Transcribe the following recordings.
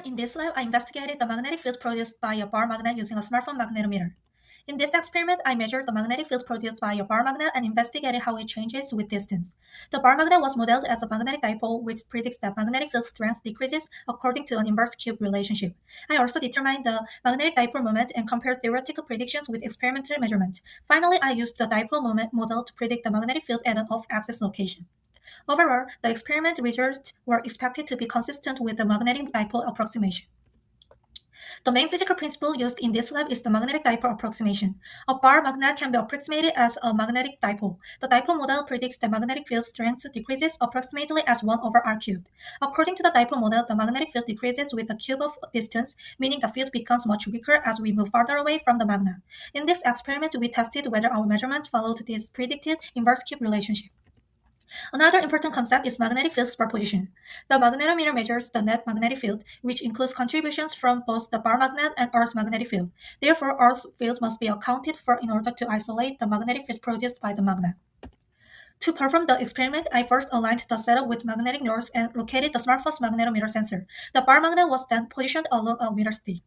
In this lab, I investigated the magnetic field produced by a bar magnet using a smartphone magnetometer. In this experiment, I measured the magnetic field produced by a bar magnet and investigated how it changes with distance. The bar magnet was modeled as a magnetic dipole, which predicts that magnetic field strength decreases according to an inverse cube relationship. I also determined the magnetic dipole moment and compared theoretical predictions with experimental measurement. Finally, I used the dipole moment model to predict the magnetic field at an off-axis location. Overall, the experiment results were expected to be consistent with the magnetic dipole approximation. The main physical principle used in this lab is the magnetic dipole approximation. A bar magnet can be approximated as a magnetic dipole. The dipole model predicts the magnetic field strength decreases approximately as 1 over r cubed. According to the dipole model, the magnetic field decreases with the cube of distance, meaning the field becomes much weaker as we move farther away from the magnet. In this experiment, we tested whether our measurements followed this predicted inverse cube relationship. Another important concept is magnetic field superposition. The magnetometer measures the net magnetic field, which includes contributions from both the bar magnet and Earth's magnetic field. Therefore, Earth's field must be accounted for in order to isolate the magnetic field produced by the magnet. To perform the experiment, I first aligned the setup with magnetic north and located the smartphone's magnetometer sensor. The bar magnet was then positioned along a meter stick.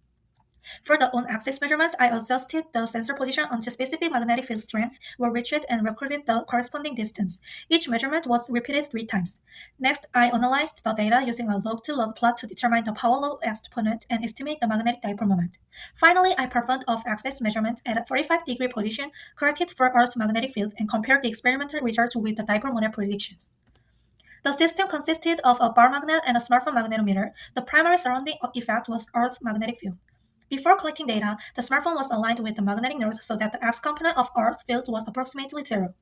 For the on-axis measurements, I adjusted the sensor position until specific magnetic field strength were reached and recorded the corresponding distance. Each measurement was repeated 3 times. Next, I analyzed the data using a log-to-log plot to determine the power law exponent and estimate the magnetic dipole moment. Finally, I performed off-axis measurements at a 45-degree position corrected for Earth's magnetic field and compared the experimental results with the dipole model predictions. The system consisted of a bar magnet and a smartphone magnetometer. The primary surrounding effect was Earth's magnetic field. Before collecting data, the smartphone was aligned with the magnetic north so that the x component of Earth's field was approximately 0.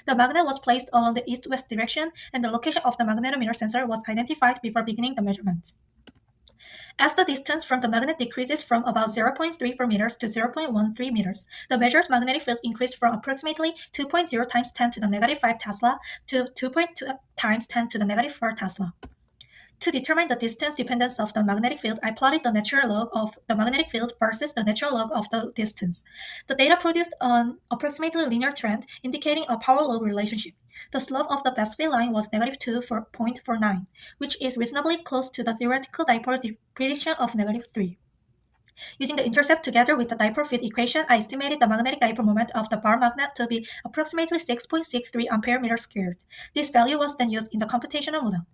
The magnet was placed along the east-west direction, and the location of the magnetometer sensor was identified before beginning the measurement. As the distance from the magnet decreases from about 0.34 meters to 0.13 meters, the measured magnetic field increased from approximately 2.0 times 10 to the negative 5 Tesla to 2.2 times 10 to the negative 4 Tesla. To determine the distance dependence of the magnetic field, I plotted the natural log of the magnetic field versus the natural log of the distance. The data produced an approximately linear trend, indicating a power law relationship. The slope of the best fit line was negative 2.49, which is reasonably close to the theoretical dipole prediction of negative 3. Using the intercept together with the dipole field equation, I estimated the magnetic dipole moment of the bar magnet to be approximately 6.63 ampere meter squared. This value was then used in the computational model.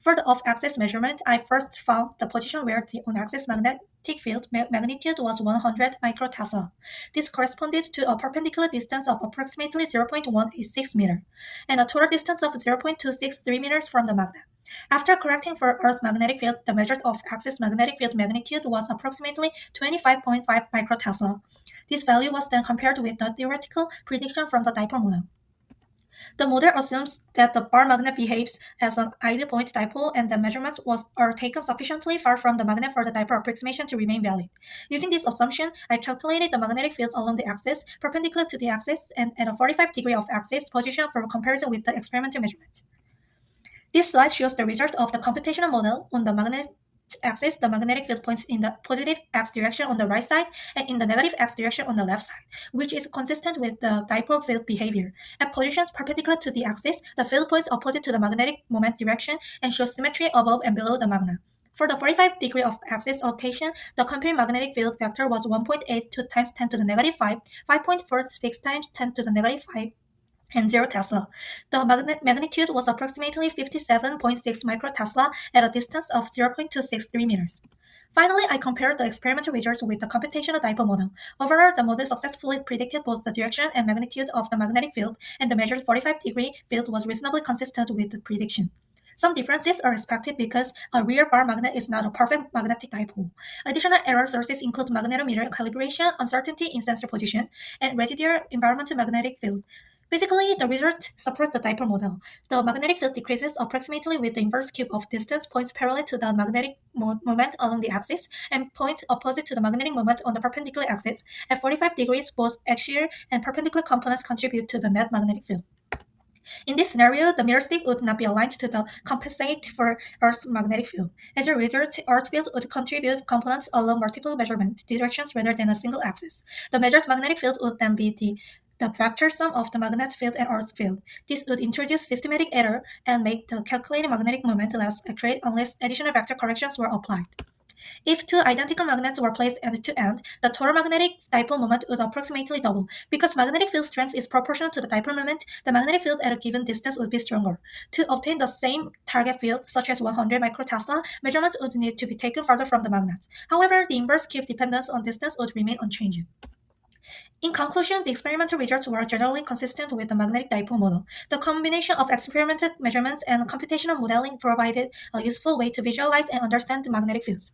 For the off-axis measurement, I first found the position where the on-axis magnetic field magnitude was 100 microtesla. This corresponded to a perpendicular distance of approximately 0.186 meter, and a total distance of 0.263 meters from the magnet. After correcting for Earth's magnetic field, the measured off-axis magnetic field magnitude was approximately 25.5 microtesla. This value was then compared with the theoretical prediction from the dipole model. The model assumes that the bar magnet behaves as an ideal point dipole and that measurements are taken sufficiently far from the magnet for the dipole approximation to remain valid. Using this assumption, I calculated the magnetic field along the axis, perpendicular to the axis, and at a 45 degree off-axis position for comparison with the experimental measurement. This slide shows the result of the computational model. On the magnet axis, the magnetic field points in the positive x direction on the right side and in the negative x direction on the left side, which is consistent with the dipole field behavior. At positions perpendicular to the axis, the field points opposite to the magnetic moment direction and shows symmetry above and below the magnet. For the 45 degree of axis rotation, the comparing magnetic field vector was 1.82 times 10 to the negative 5, 5.46 times 10 to the negative 5, and 0 Tesla. The magnitude was approximately 57.6 microtesla at a distance of 0.263 meters. Finally, I compared the experimental results with the computational dipole model. Overall, the model successfully predicted both the direction and magnitude of the magnetic field, and the measured 45-degree field was reasonably consistent with the prediction. Some differences are expected because a rear bar magnet is not a perfect magnetic dipole. Additional error sources include magnetometer calibration, uncertainty in sensor position, and residual environmental magnetic field. Basically, the results support the dipole model. The magnetic field decreases approximately with the inverse cube of distance points parallel to the magnetic moment along the axis and point opposite to the magnetic moment on the perpendicular axis. At 45 degrees, both axial and perpendicular components contribute to the net magnetic field. In this scenario, the mirror stick would not be aligned to compensate for Earth's magnetic field. As a result, Earth's field would contribute components along multiple measurement directions rather than a single axis. The measured magnetic field would then be the vector sum of the magnet field and Earth's field. This would introduce systematic error and make the calculated magnetic moment less accurate unless additional vector corrections were applied. If two identical magnets were placed end to end, the total magnetic dipole moment would approximately double. Because magnetic field strength is proportional to the dipole moment, the magnetic field at a given distance would be stronger. To obtain the same target field, such as 100 microtesla, measurements would need to be taken further from the magnet. However, the inverse cube dependence on distance would remain unchanged. In conclusion, the experimental results were generally consistent with the magnetic dipole model. The combination of experimental measurements and computational modeling provided a useful way to visualize and understand the magnetic fields.